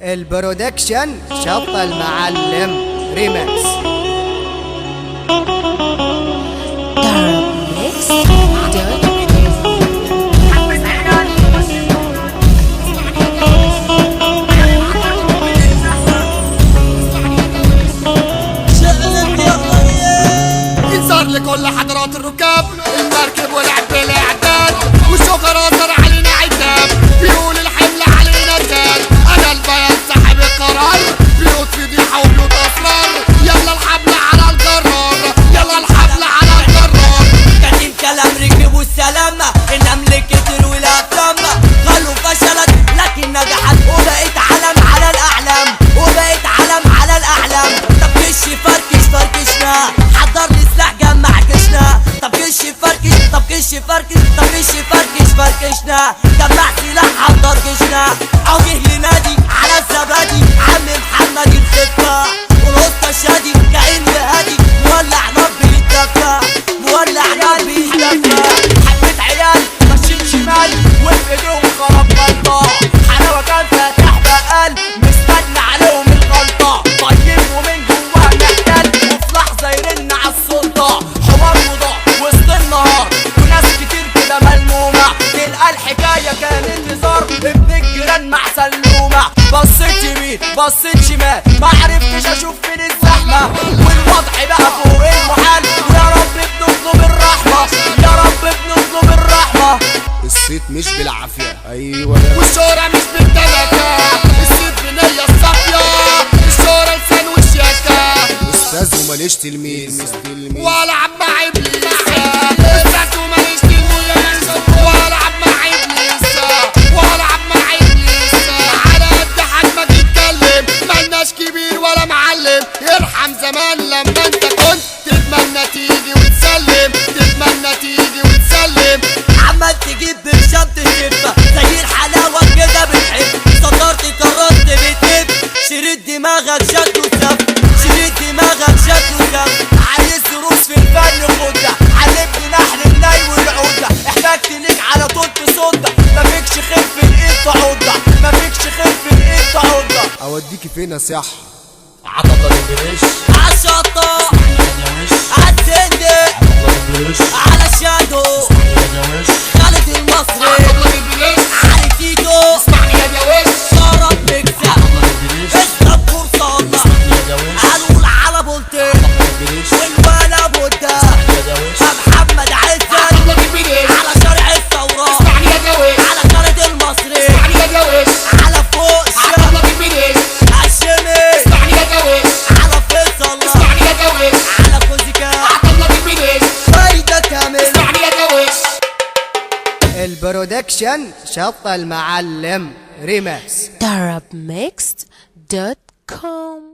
البرودكشن شط المعلم ريمكس. انذار لكل حضرات الركاب، المركب ولعب بالاعداد، والشوفيرات صار علينا عتاب، بيقول الحمل علينا زاد. انا البيان صاحب القرار، بيوت فضيحه وبيوت اسرار، يلا الحبل على الجرار، يلا الحبل على الجرار. كاتم كلام ركب والسلامة، النمل كتر والافلام قالوا فشلت لكن نجحت، وبقيت علم على الاعلام، وبقيت علم على الاعلام. طب كش فركش فركشنا، حضر لي سلاح جمع كشنا. طب كش فركش طب كش فركش طب كش فركش فركشنا، جمع سلاح حضر كشنا. اوجه لنادي على الزبادي، عم محمد الخفة والوسطى شادي، كائن هادي مولع نار بيتدفى، مولع نار بيتدفى. حبة عيال ماشيين شمال وفي ايديهم خراب غلطة، حلاوة كان فاتح بقال مستنى عليهم الغلطة. طيب ومن جواه محتال، وفي لحظة يرن على السلطة. حوار وضع وسط النهار وناس كتير كده ملمومة، تلقى الحكاية كانت هزار، ابن الجيران مع سلومة. بصيت يمين بصيت شمال، معرفتش اشوف فين الزحمة، والوضع بقى فوق المحال. ويا رب بنطلب الرحمة، يا رب بنطلب الرحمة. الصيت مش بالعافية، ايوه، والشهرة مش بالتلاتة، الصيت بنية الصافية، الشهرة لسان والشياكة. استاذ وماليش تلميذ، ولا عم مع ابليس. استاذ وماليش تلميذ، ولا عم مع ابليس، ولا عم مع ابليس. على قد حجمك اتكلم، مالناش كبير ولا معلم. ارحم زمان لما انت كنت تتمنى تيجي وتسلم، تتمنى تيجي وتسلم. عمال تجيب برشامة الشفة زي الحلاوة كده بتحب، صدرت قررت بتب. شريط دماغك شكله سف، شريط دماغك شكله سف. عايز دروس في الفن خدها، علمني نحل الناي والعودة. احتجت ليك على طول تصدى، مفيكش خير في الايد تعضة، مفيكش خير في الايد تعضة. اوديكي فين يا صح؟ عططة الجريش عالشطة، عالسندق، على الشادو، خالد المصري، علي تيتو، شرف بكسة، اشرب فرصة الله، هنقول على بولتين والولا بودا، محمد عزت، على شارع الثورة، على خالد المصري، على فوق الشام، عالشمس، على فيصل، على كوزيكا، فايدة كامل. البرودكشن شط المعلم ريمكس. Arabmixed.com